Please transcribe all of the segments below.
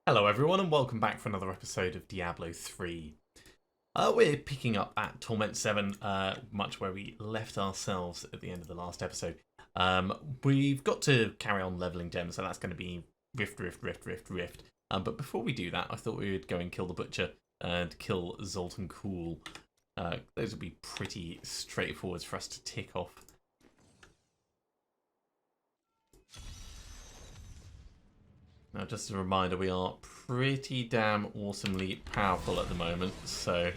Hello everyone and welcome back for another episode of Diablo 3. We're picking up at Torment 7, much where we left ourselves at the end of the last episode. We've got to carry on leveling gems, so that's going to be rift. But before we do that, I thought we would go and kill the Butcher and kill Zoltan Cool. Those would be pretty straightforward for us to tick off. Now, just a reminder, we are pretty damn awesomely powerful at the moment, so...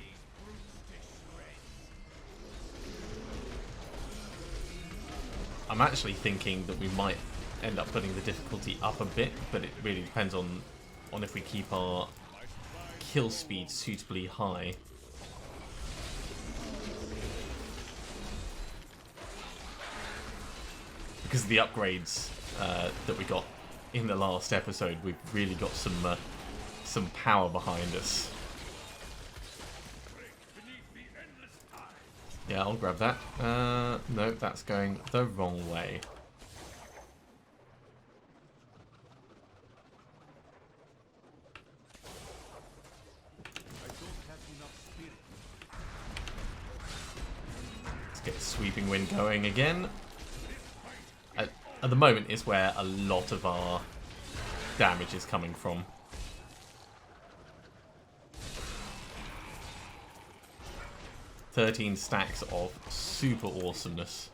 I'm actually thinking that we might end up putting the difficulty up a bit, but it really depends on if we keep our kill speed suitably high. Because of the upgrades that we got in the last episode, we've really got some power behind us. Yeah, I'll grab that. No, that's going the wrong way. Let's get the sweeping wind going again. At the moment is where a lot of our damage is coming from. "13 stacks of super awesomeness.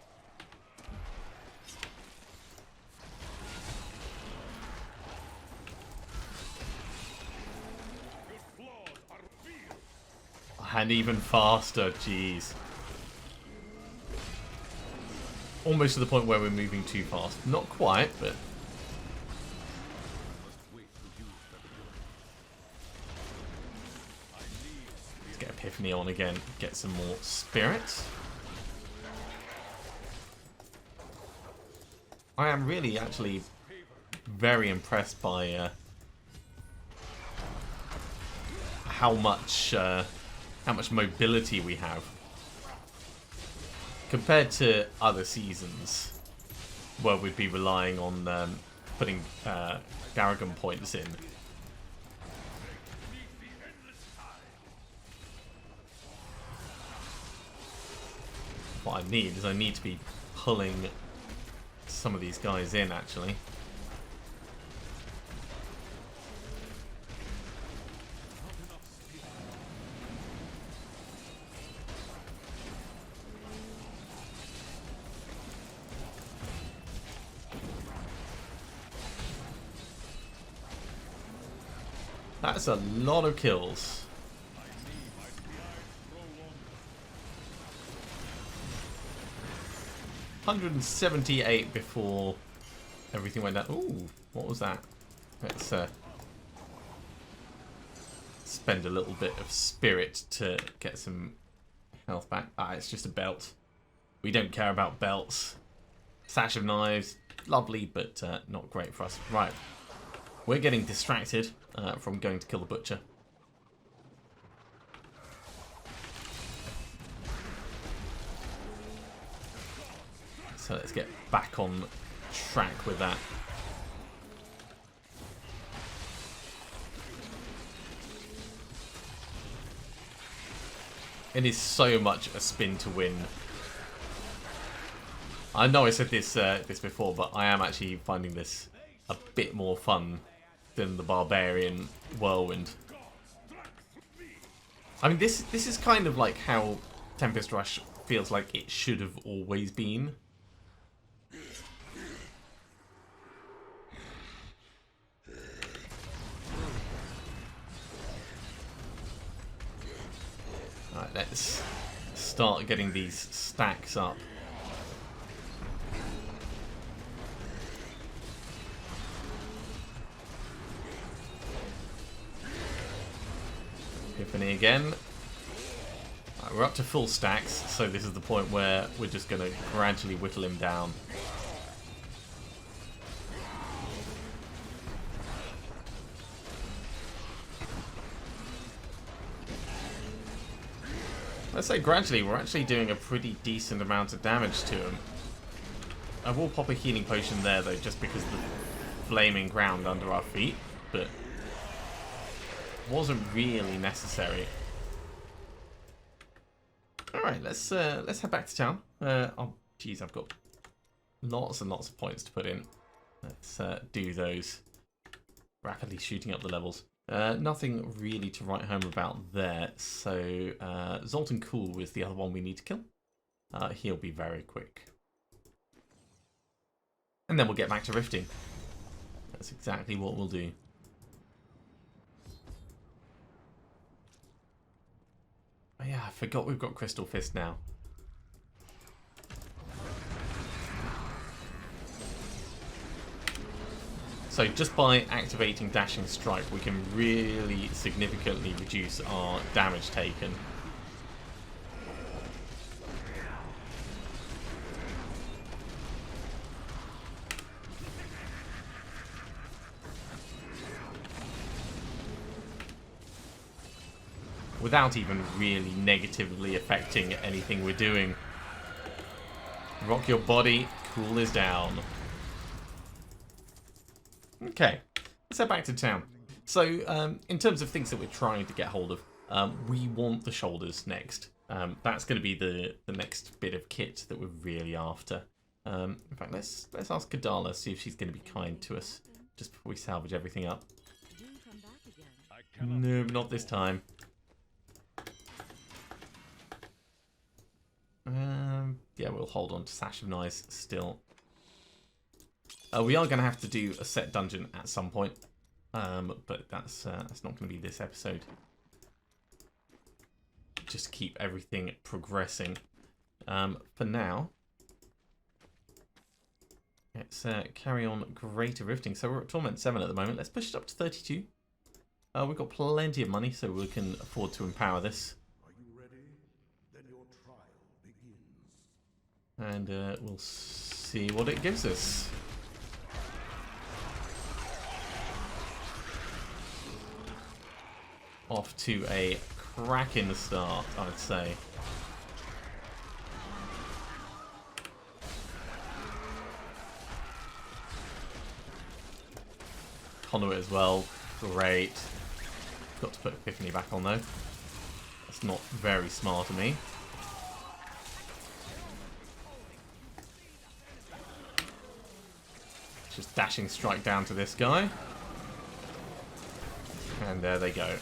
And even faster, jeez. Almost to the point where we're moving too fast. Not quite, but... Let's get Epiphany on again. Get some more spirits. I am really, actually, very impressed by how much mobility we have. Compared to other seasons, where we'd be relying on putting PARAGON points in. What I need is I need to be pulling some of these guys in, actually. That's a lot of kills. $178 before everything went down. Ooh, what was that? Let's spend a little bit of spirit to get some health back. Ah, it's just a belt. We don't care about belts. Sash of knives, lovely, but not great for us. Right. We're getting distracted from going to kill the Butcher. So let's get back on track with that. It is so much a spin to win. I know I said this before, but I am actually finding this a bit more fun than the Barbarian Whirlwind. I mean, this is kind of like how Tempest Rush feels like it should have always been. Alright, let's start getting these stacks up. Epiphany again. Right, we're up to full stacks, so this is the point where we're just going to gradually whittle him down. Let's say gradually, we're actually doing a pretty decent amount of damage to him. I will pop a healing potion there though, just because of the flaming ground under our feet, but wasn't really necessary. All right, let's head back to town. Oh, geez, I've got lots and lots of points to put in. Let's do those. Rapidly shooting up the levels. Nothing really to write home about there. So Zoltan Cool was the other one we need to kill. He'll be very quick. And then we'll get back to rifting. That's exactly what we'll do. Oh yeah, I forgot we've got Crystal Fist now. So just by activating Dashing Strike, we can really significantly reduce our damage taken. Without even really negatively affecting anything we're doing. Rock your body, cool is down. Okay, let's head back to town. So, in terms of things that we're trying to get hold of, we want the shoulders next. That's going to be the next bit of kit that we're really after. In fact, let's ask Kadala, see if she's going to be kind to us just before we salvage everything up. No, not this time. Yeah, we'll hold on to Sash of Knives still. We are going to have to do a set dungeon at some point, but that's not going to be this episode. Just keep everything progressing. For now, let's carry on greater rifting. So we're at Torment 7 at the moment. Let's push it up to 32. We've got plenty of money, so we can afford to empower this. Are you ready? Then your trial begins. And we'll see what it gives us. Off to a cracking start, I'd say. Conduit as well, great. Got to put Epiphany back on though. That's not very smart of me. Just dashing strike down to this guy. And there they go.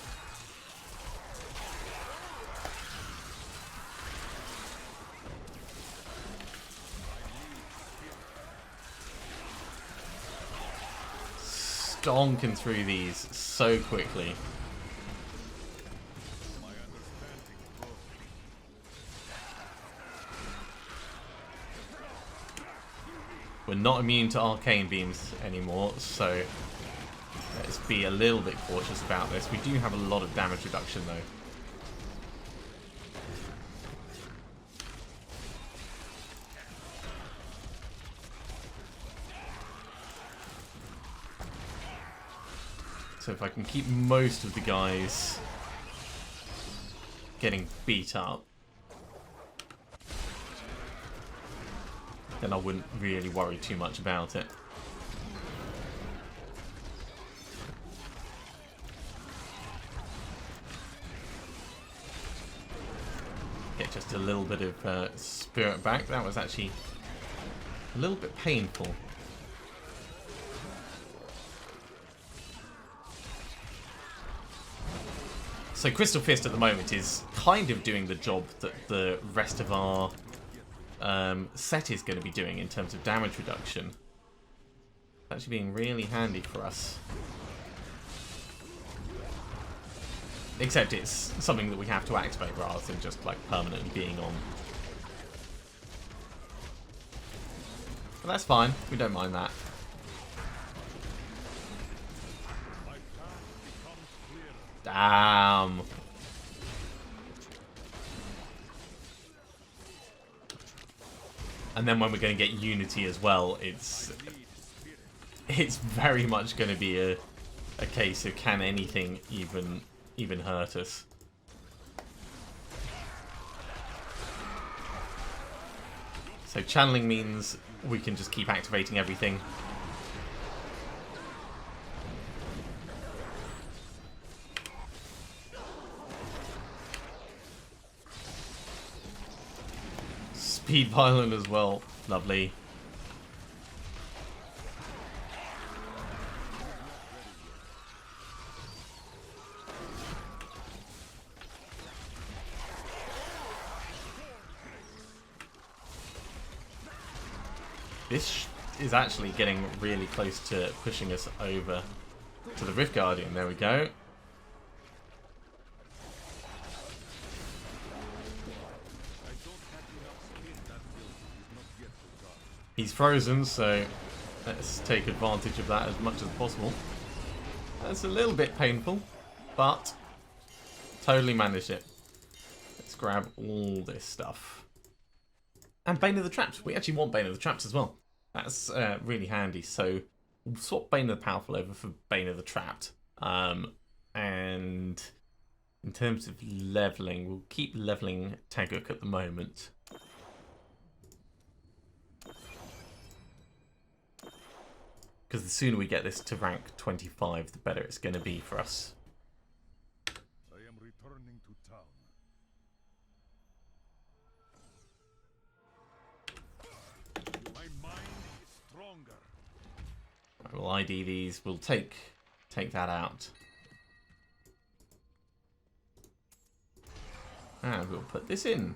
Stonking through these so quickly. We're not immune to arcane beams anymore, so let's be a little bit cautious about this. We do have a lot of damage reduction though. So if I can keep most of the guys getting beat up, then I wouldn't really worry too much about it. Get just a little bit of spirit back. That was actually a little bit painful. So Crystal Fist at the moment is kind of doing the job that the rest of our set is going to be doing in terms of damage reduction. It's actually being really handy for us. Except it's something that we have to activate rather than just like permanently being on. But that's fine, we don't mind that. Damn. And then when we're going to get Unity as well, it's very much going to be a case of can anything even hurt us. So channeling means we can just keep activating everything. speed pylon as well. Lovely. This is actually getting really close to pushing us over to the Rift Guardian. There we go. He's frozen, so let's take advantage of that as much as possible. That's a little bit painful, but totally managed it. Let's grab all this stuff. And Bane of the Traps. We actually want Bane of the Traps as well. That's really handy. So we'll swap Bane of the Powerful over for Bane of the Trapped. And in terms of leveling, we'll keep leveling Taguk at the moment. Because the sooner we get this to rank 25, the better it's going to be for us. I am returning to town. My mind is stronger. Right, we'll ID these. We'll take that out. And we'll put this in.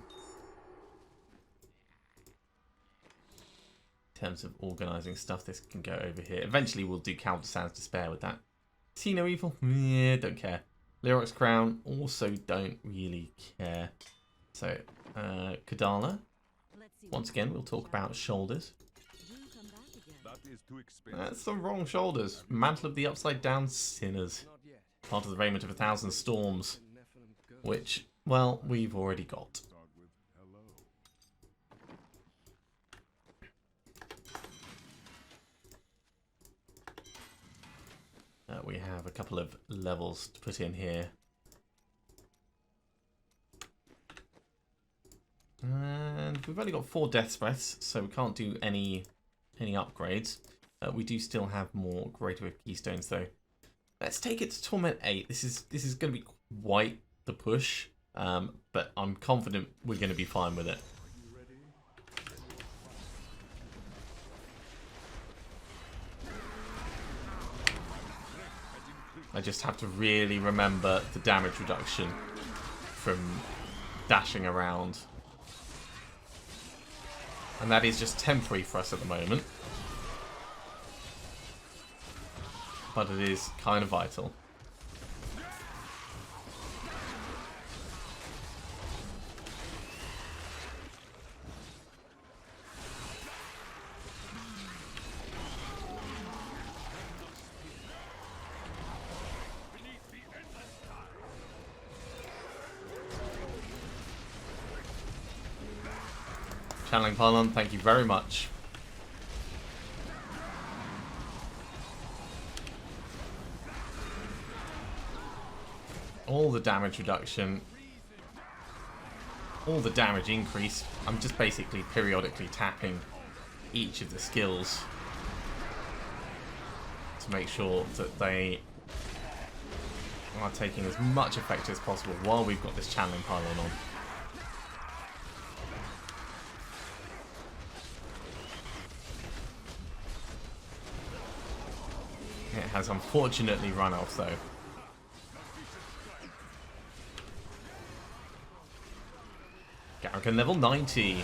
In terms of organising stuff, this can go over here. Eventually we'll do Counter Sans Despair with that. See No Evil? Yeah, don't care. Lyrics Crown, also don't really care. So, Kadala. Once again, we'll talk about shoulders. That is too expensive. That's the wrong shoulders. Mantle of the Upside Down Sinners. Part of the Raiment of 1,000 Storms. Which, well, we've already got. Start with hello. We have a couple of levels to put in here. And we've only got 4 Death Breaths, so we can't do any upgrades. We do still have more Greater Whip Keystones though. Let's take it to Torment 8. This is going to be quite the push, but I'm confident we're going to be fine with it. I just have to really remember the damage reduction from dashing around. And that is just temporary for us at the moment. But it is kind of vital. Channeling Pylon, thank you very much. All the damage reduction, all the damage increase. I'm just basically periodically tapping each of the skills to make sure that they are taking as much effect as possible while we've got this Channeling Pylon on. It has unfortunately run off though. Garrigan level 90.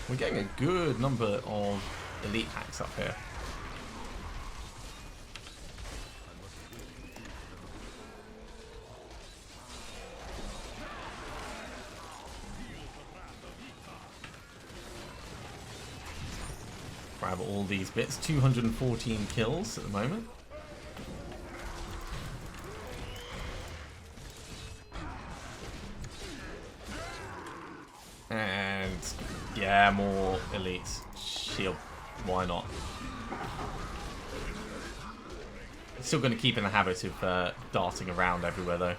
We're getting a good number of elite hacks up here. Grab all these bits. 214 kills at the moment. And yeah, more elites. Shield. Why not? Still going to keep in the habit of darting around everywhere though.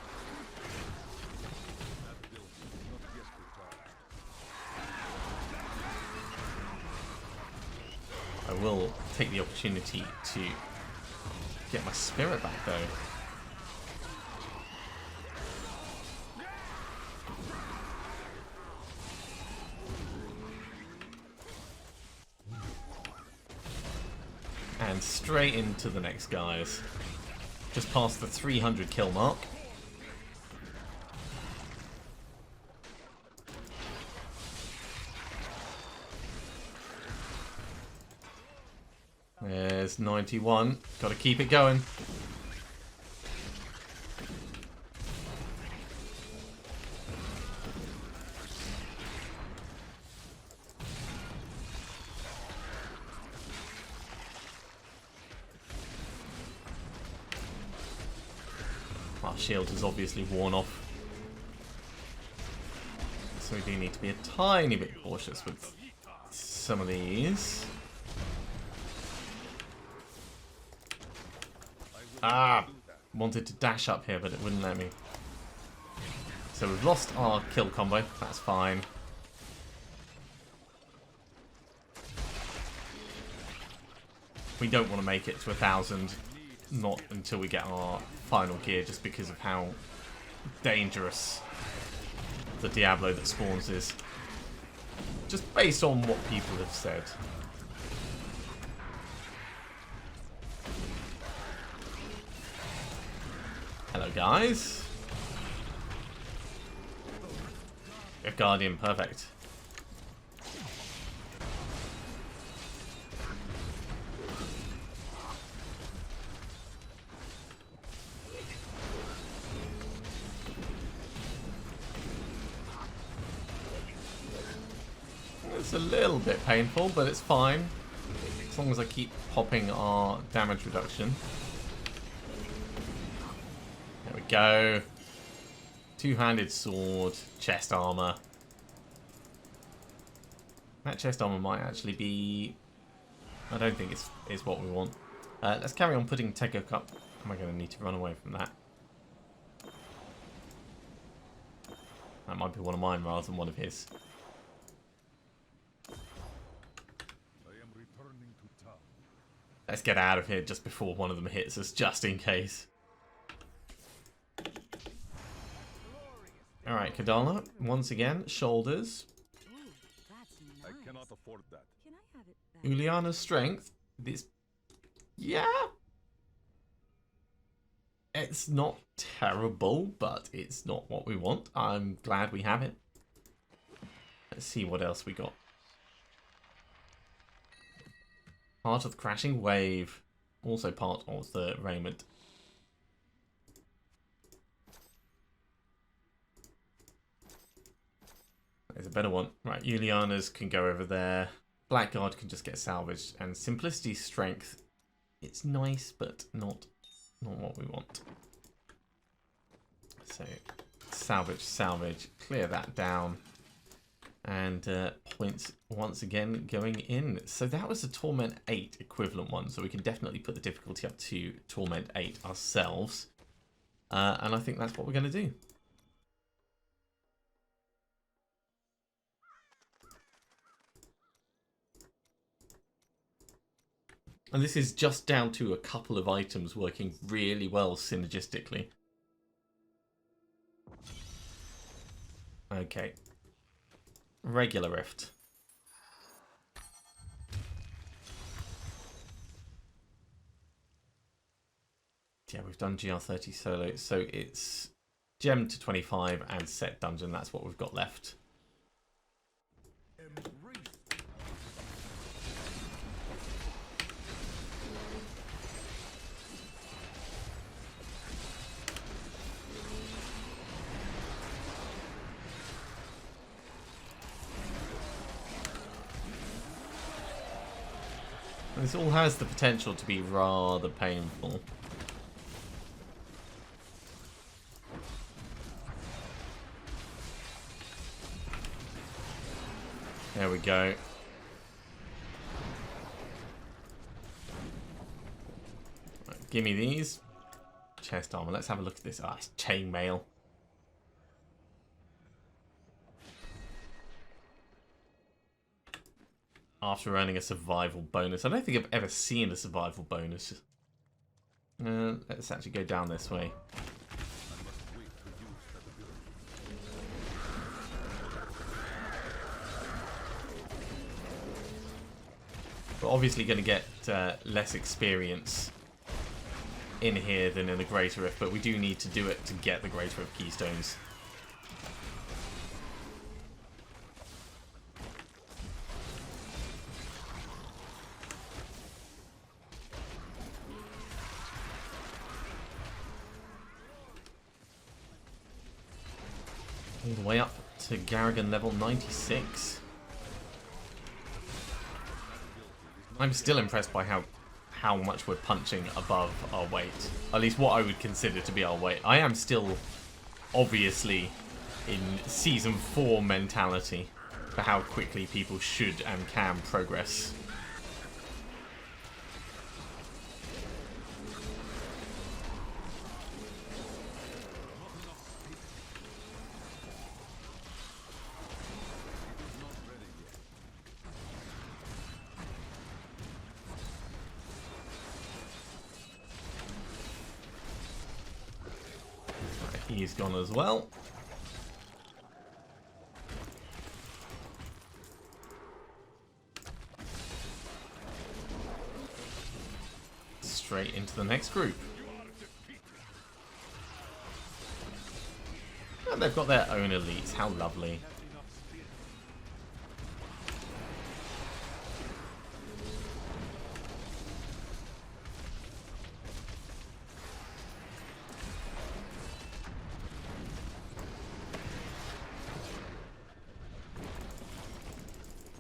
I will take the opportunity to get my spirit back though. And straight into the next guys. Just past the 300 kill mark. There's 91. Got to keep it going. Our shield is obviously worn off. So we do need to be a tiny bit cautious with some of these. Ah! Wanted to dash up here, but it wouldn't let me. So we've lost our kill combo. That's fine. We don't want to make it to 1,000. Not until we get our final gear, just because of how dangerous the Diablo that spawns is. Just based on what people have said. Hello, guys. A Guardian, perfect. It's a little bit painful, but it's fine. As long as I keep popping our damage reduction. There we go. Two-handed sword, chest armor. That chest armor might actually be... I don't think it's what we want. Let's carry on putting Tegok up. Am I going to need to run away from that? That might be one of mine rather than one of his. Let's get out of here just before one of them hits us, just in case. Alright, Kadala, once again, shoulders. I cannot afford that. Uliana's strength. This... Yeah. It's not terrible, but it's not what we want. I'm glad we have it. Let's see what else we got. Part of the crashing wave. Also part of the raiment. There's a better one. Right, Juliana's can go over there. Blackguard can just get salvaged. And Simplicity Strength. It's nice, but not what we want. So, salvage, salvage. Clear that down. And points once again going in. So that was a Torment 8 equivalent one. So we can definitely put the difficulty up to Torment 8 ourselves. And I think that's what we're going to do. And this is just down to a couple of items working really well synergistically. Okay. Regular Rift. Yeah, we've done GR30 solo, so it's gem to 25 and set dungeon. That's what we've got left. This all has the potential to be rather painful. There we go. Right, give me these. Chest armor. Let's have a look at this. Ah, it's chainmail. After earning a survival bonus. I don't think I've ever seen a survival bonus. Let's actually go down this way. We're obviously going to get less experience in here than in the Greater Rift, but we do need to do it to get the Greater Rift Keystones. All the way up to Garrigan level 96. I'm still impressed by how much we're punching above our weight. At least what I would consider to be our weight. I am still obviously in Season 4 mentality for how quickly people should and can progress. He's gone as well. Straight into the next group. And they've got their own elites. How lovely.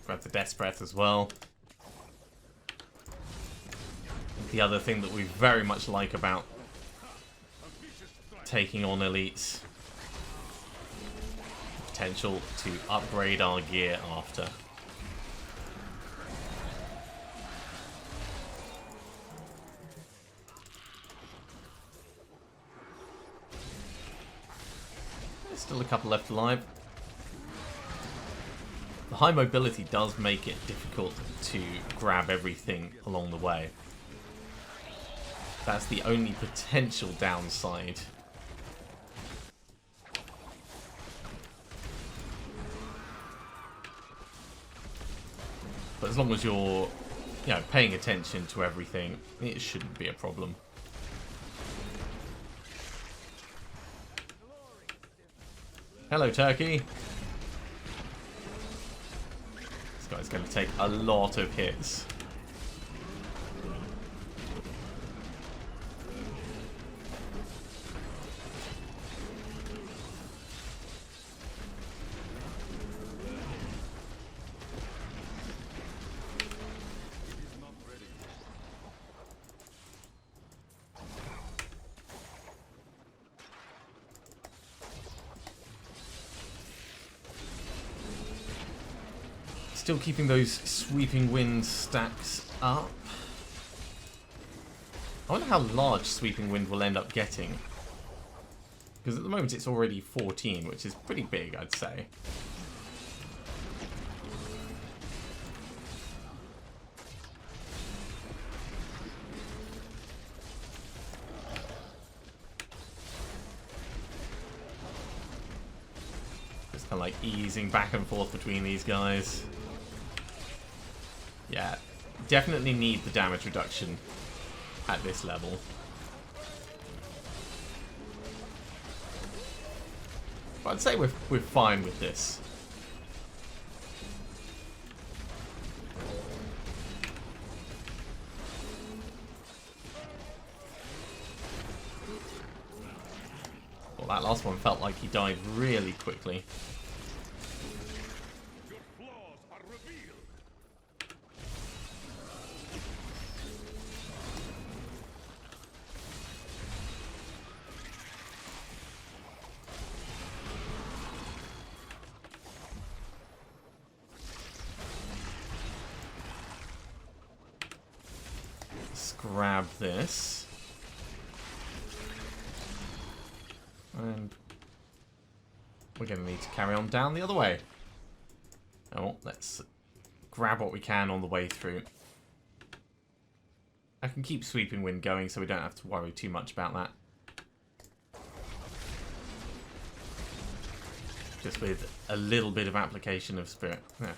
Grab the Death's Breath as well. The other thing that we very much like about taking on elites. Potential to upgrade our gear after. There's still a couple left alive. The high mobility does make it difficult to grab everything along the way. That's the only potential downside. But as long as you're, paying attention to everything, it shouldn't be a problem. Hello, Turkey. This guy's going to take a lot of hits. Still keeping those sweeping wind stacks up. I wonder how large sweeping wind will end up getting. Because at the moment it's already 14, which is pretty big, I'd say. Just kind of like easing back and forth between these guys. Yeah, definitely need the damage reduction at this level. But I'd say we're fine with this. Well, that last one felt like he died really quickly. Grab this. And we're going to need to carry on down the other way. Oh, let's grab what we can on the way through. I can keep Sweeping Wind going so we don't have to worry too much about that. Just with a little bit of application of Spirit. Yeah.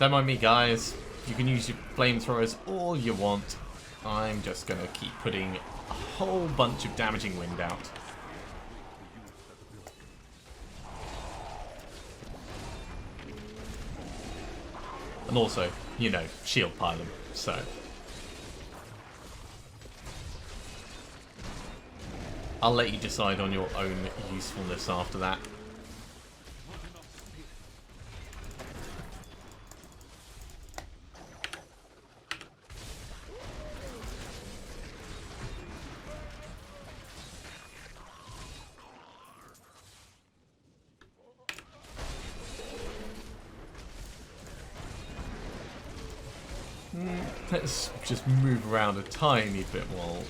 Don't mind me, guys. You can use your flamethrowers all you want. I'm just going to keep putting a whole bunch of damaging wind out. And also, you know, shield pile them, so... I'll let you decide on your own usefulness after that. Let's just move around a tiny bit while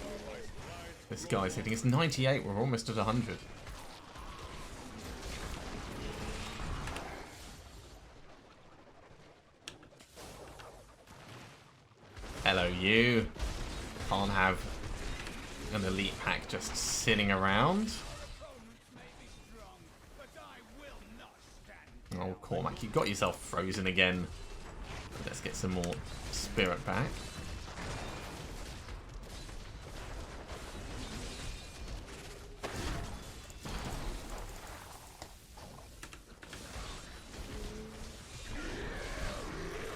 this guy's hitting. It's 98, we're almost at 100. Hello, you. Can't have an elite pack just sitting around. Oh, Cormac, you got yourself frozen again. Let's get some more spirit back.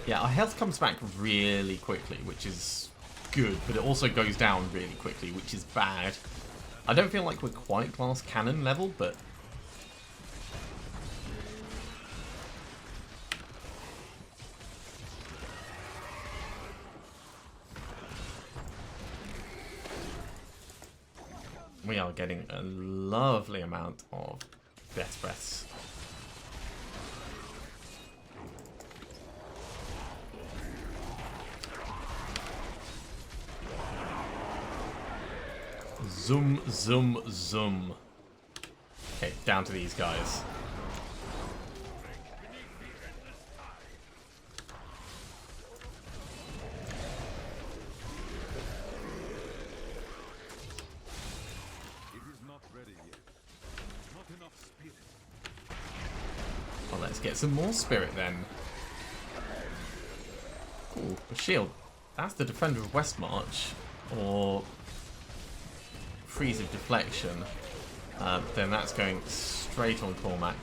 Yeah, our health comes back really quickly, which is good, but it also goes down really quickly, which is bad. I don't feel like we're quite glass cannon level, but... we are getting a lovely amount of death breaths. Zoom, zoom, zoom. Okay, down to these guys. Well, let's get some more spirit then. Ooh, a shield. That's the Defender of Westmarch, or Freeze of Deflection. Then that's going straight on Cormac.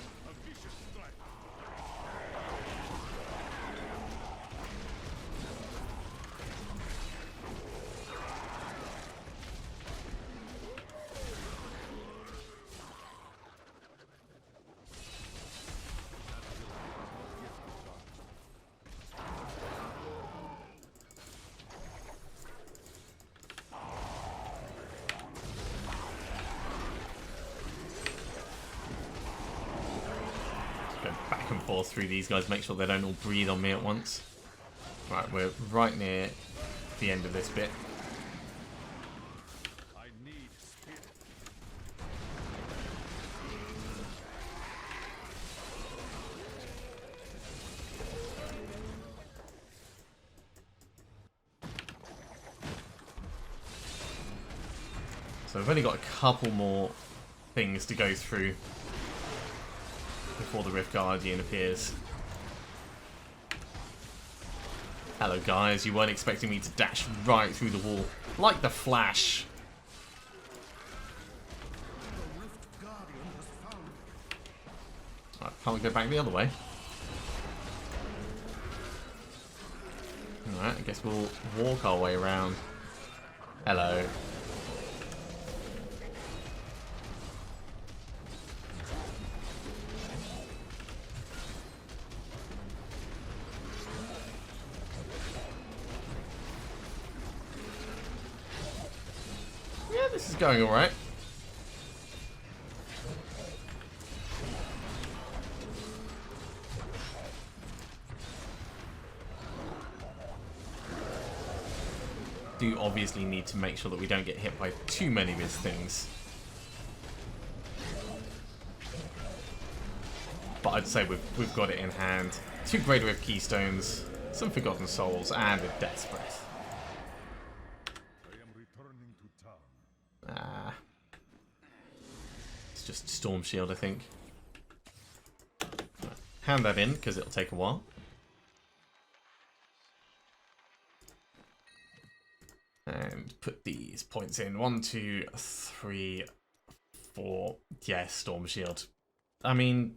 Through these guys, make sure they don't all breathe on me at once. Right, we're right near the end of this bit. So we've only got a couple more things to go through before the Rift Guardian appears. Hello guys, you weren't expecting me to dash right through the wall like the Flash. Right, can't we go back the other way? Alright, I guess we'll walk our way around. Hello. This is going alright. Do obviously need to make sure that we don't get hit by too many of his things. But I'd say we've got it in hand. 2 Greater Rift Keystones, some Forgotten Souls, and a Death's Breath. It's just Storm Shield, I think. Right. Hand that in, because it'll take a while. these points in. 1, 2, 3, 4. Yeah, Storm Shield. I mean,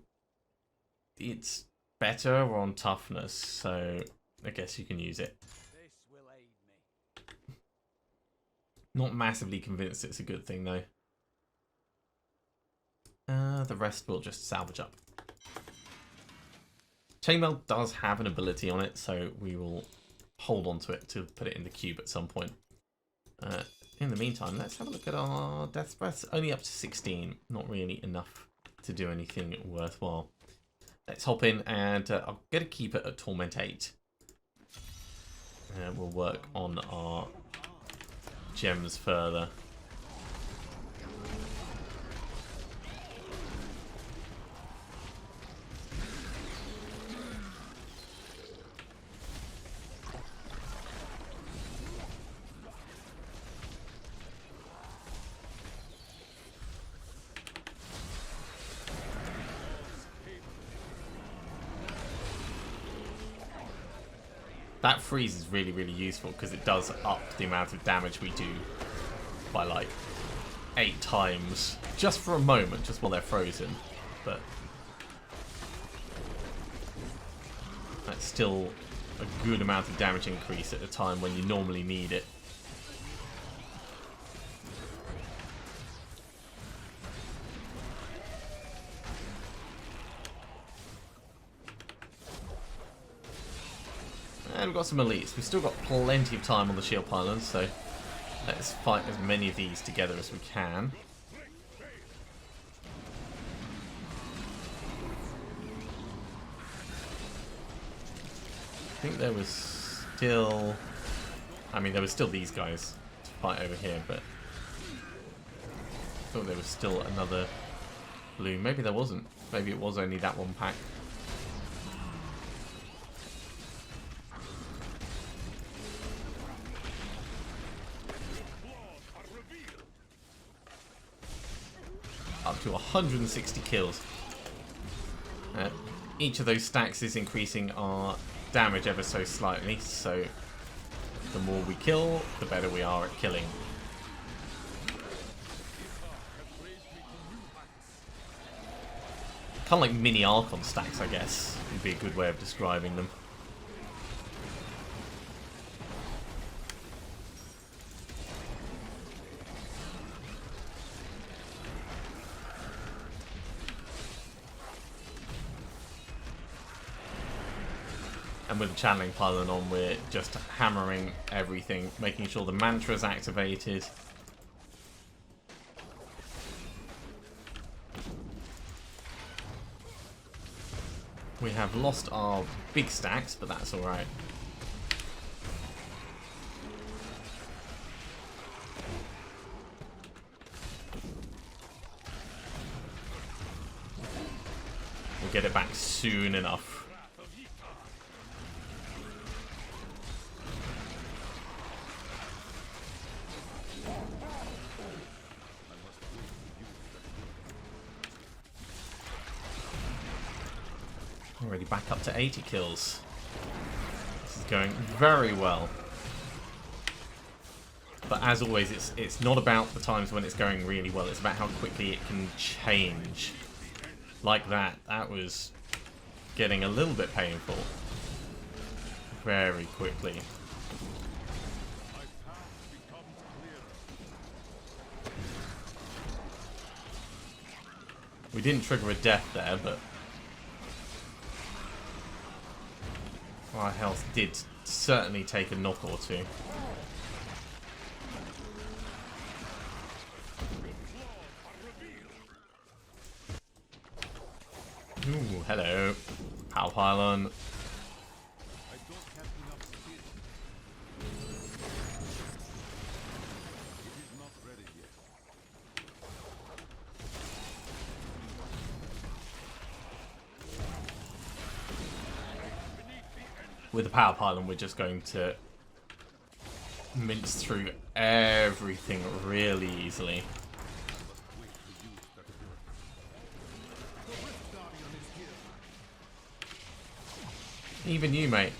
it's better on toughness, so I guess you can use it. This will aid me. Not massively convinced it's a good thing, though. The rest will just salvage up. Chainmail does have an ability on it, so we will hold on to it to put it in the cube at some point. In the meantime, let's have a look at our Death's Breaths. Only up to 16. Not really enough to do anything worthwhile. Let's hop in, and I'm going to keep it at Torment 8. And we'll work on our gems further. That freeze is really, really useful because it does up the amount of damage we do by like 8 times just for a moment, just while they're frozen. But that's still a good amount of damage increase at a time when you normally need it. And we've got some elites. We've still got plenty of time on the shield pylons, so let's fight as many of these together as we can. I think there was still... I mean, there was still these guys to fight over here, but I thought there was still another blue. Maybe there wasn't. Maybe it was only that one pack. Up to 160 kills. Each of those stacks is increasing our damage ever so slightly, so the more we kill, the better we are at killing. Kind of like mini Archon stacks, I guess, would be a good way of describing them. And with the channeling pylon on, we're just hammering everything, making sure the mantra is activated. We have lost our big stacks, but that's alright. We'll get it back soon enough. Already back up to 80 kills. This is going very well. But as always, it's not about the times when it's going really well, it's about how quickly it can change. Like that. That was getting a little bit painful. Very quickly. We didn't trigger a death there, but our health did certainly take a knock or two. Ooh, hello. Power pylon. With the power pylon, we're just going to mince through everything really easily. Even you, mate.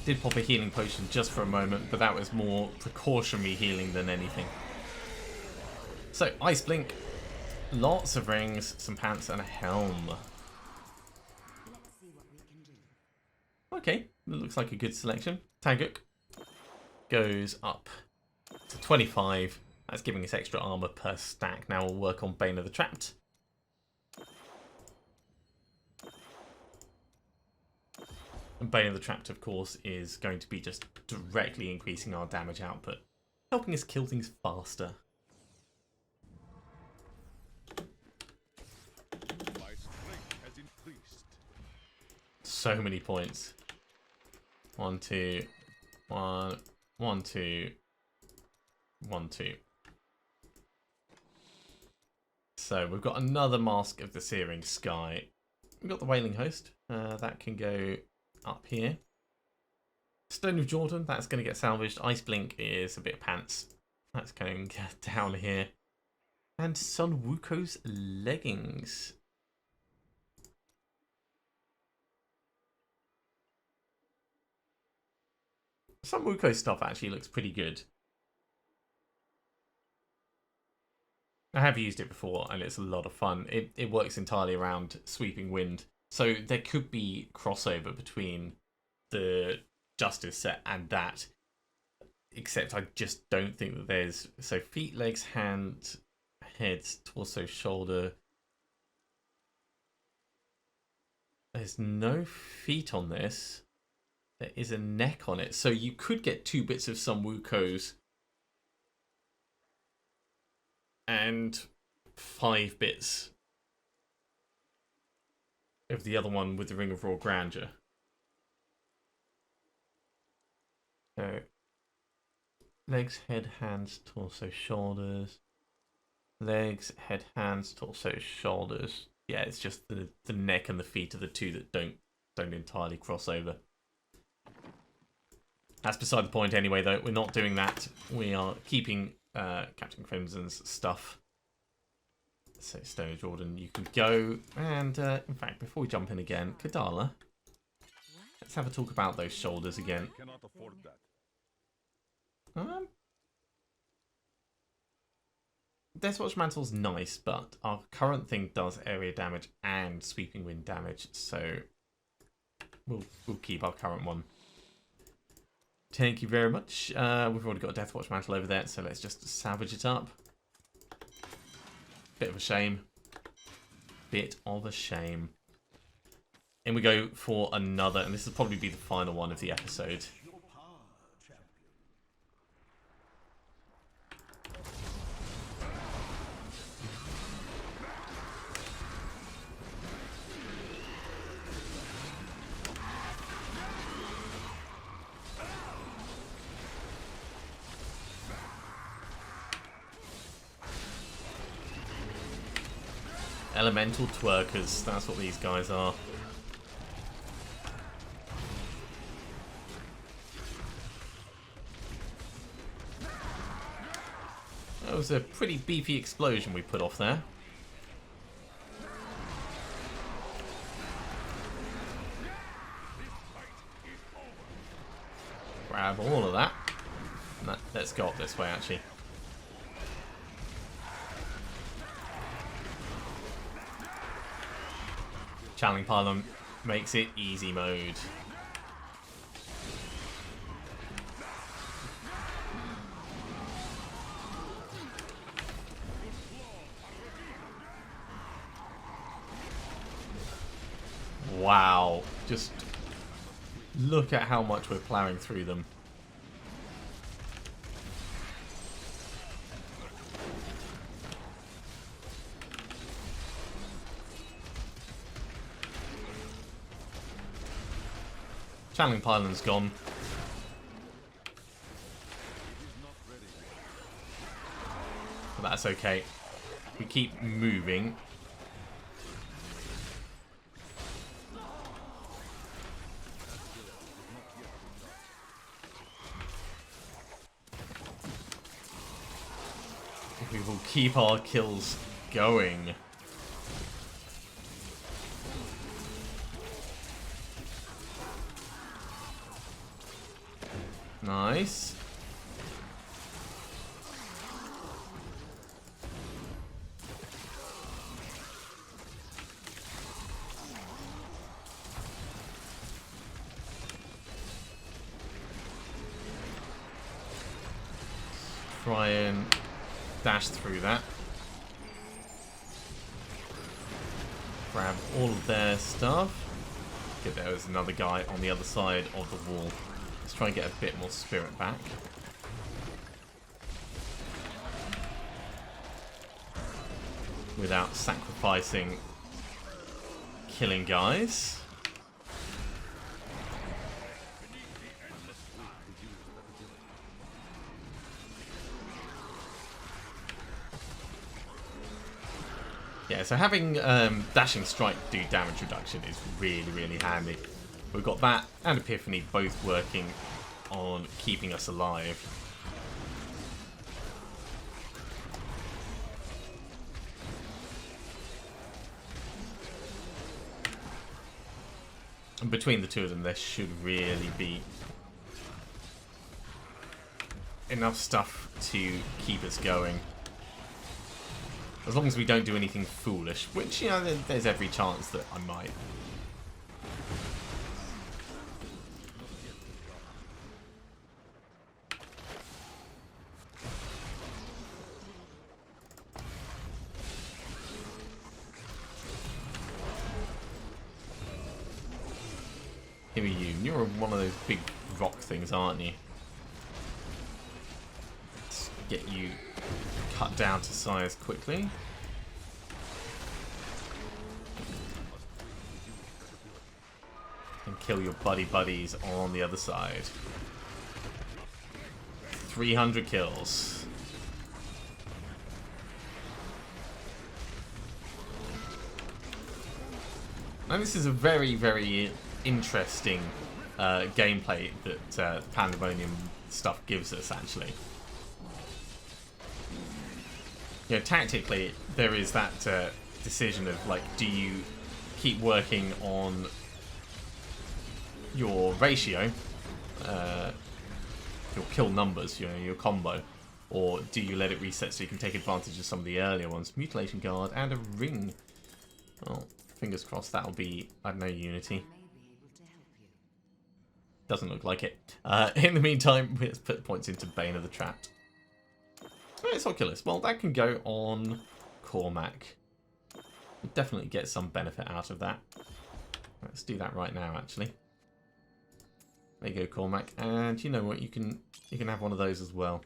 Did pop a healing potion just for a moment, but that was more precautionary healing than anything. So, Ice Blink. Lots of rings, some pants, and a helm. Okay, that looks like a good selection. Taguk goes up to 25. That's giving us extra armor per stack. Now we'll work on Bane of the Trapped. And Bane of the Trapped, of course, is going to be just directly increasing our damage output, helping us kill things faster. My strength has increased. So many points. 1, 2, 1, 1, 2, 1, 2. So we've got another Mask of the Searing Sky. We've got the Wailing Host. That can go up here. Stone of Jordan, that's going to get salvaged. Ice Blink is a bit of pants. That's going down here. And Sun Wuko's leggings. Some Wuko stuff actually looks pretty good. I have used it before and it's a lot of fun. It works entirely around Sweeping Wind. So there could be crossover between the Justice set and that. Except I just don't think that there's... So feet, legs, hand, heads, torso, shoulder. There's no feet on this. There is a neck on it. So you could get 2 bits of some Wukos and 5 bits of the other one with the Ring of Raw Grandeur. So legs, head, hands, torso, shoulders. Legs, head, hands, torso, shoulders. Yeah, it's just the neck and the feet are the 2 that don't entirely cross over. That's beside the point anyway, though. We're not doing that. We are keeping Captain Crimson's stuff. So, Stone of Jordan, you can go. And, in fact, before we jump in again, Kadala, let's have a talk about those shoulders again. I cannot afford that. Deathwatch Mantle's nice, but our current thing does area damage and Sweeping Wind damage, so we'll keep our current one. Thank you very much. We've already got a Deathwatch Mantle over there, so let's just salvage it up. Bit of a shame. Bit of a shame. And we go for another, and this will probably be the final one of the episode. Elemental twerkers, that's what these guys are. That was a pretty beefy explosion we put off there. Grab all of that. Let's go up this way actually. Channeling Pylon makes it easy mode. Wow, just look at how much we're plowing through them. Channeling Pylon's gone. But that's okay. We keep moving. We will keep our kills going. Nice. Try and dash through that. Grab all of their stuff. Okay, there was another guy on the other side of the wall. Let's try and get a bit more spirit back. Without sacrificing killing guys. Yeah, so having Dashing Strike do damage reduction is really, really handy. We've got that and Epiphany both working on keeping us alive. And between the two of them, there should really be enough stuff to keep us going. As long as we don't do anything foolish, which, you know, there's every chance that I might. Here are you. You're one of those big rock things, aren't you? Let's get you cut down to size quickly. And kill your buddies on the other side. 300 kills. Now this is a very, very interesting gameplay that Pandemonium stuff gives us, actually. You know, tactically, there is that decision of, like, do you keep working on your ratio, your kill numbers, you know, your combo, or do you let it reset so you can take advantage of some of the earlier ones? Mutilation Guard and a ring. Well, fingers crossed that'll be, I don't know, Unity. Doesn't look like it. In the meantime, let's put points into Bane of the Trapped. Oh, it's Oculus. Well, that can go on Cormac. We'll definitely get some benefit out of that. Let's do that right now, actually. There you go, Cormac. And you know what? You can have one of those as well.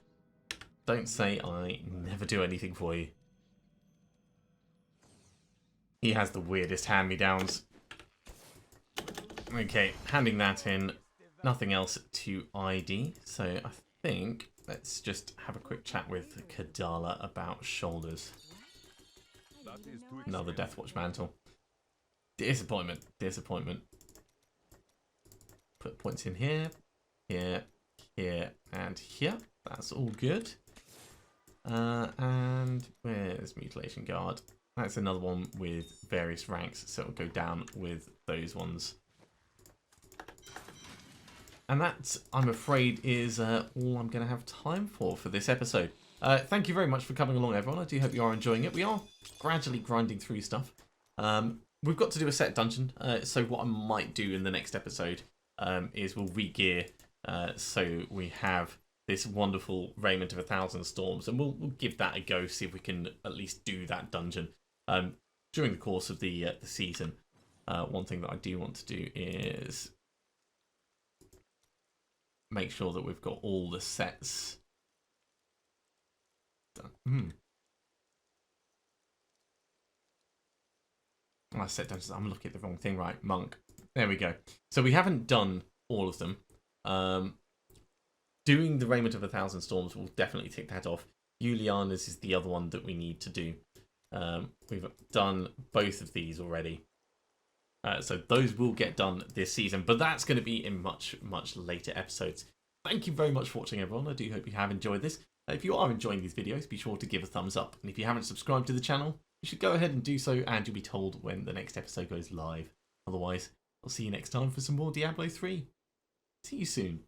Don't say I never do anything for you. He has the weirdest hand-me-downs. Okay, handing that in. Nothing else to ID. So I think let's just have a quick chat with Kadala about shoulders. Another Deathwatch mantle. Disappointment. Disappointment. Put points in here, here, here, and here. That's all good. And where's Mutilation Guard? That's another one with various ranks, so it'll go down with those ones. And that, I'm afraid, is all I'm going to have time for this episode. Thank you very much for coming along, everyone. I do hope you are enjoying it. We are gradually grinding through stuff. We've got to do a set dungeon, so what I might do in the next episode is we'll re-gear so we have this wonderful Raiment of 1,000 Storms, and we'll give that a go, see if we can at least do that dungeon during the course of the season. One thing that I do want to do is make sure that we've got all the sets done. I set dungeons. I'm looking at the wrong thing, right? Monk. There we go. So we haven't done all of them. Doing the Raiment of 1,000 Storms will definitely tick that off. Juliana's is the other one that we need to do. We've done both of these already. So those will get done this season, but that's going to be in much, much later episodes. Thank you very much for watching, everyone. I do hope you have enjoyed this. If you are enjoying these videos, be sure to give a thumbs up. And if you haven't subscribed to the channel, you should go ahead and do so, and you'll be told when the next episode goes live. Otherwise, I'll see you next time for some more Diablo 3. See you soon.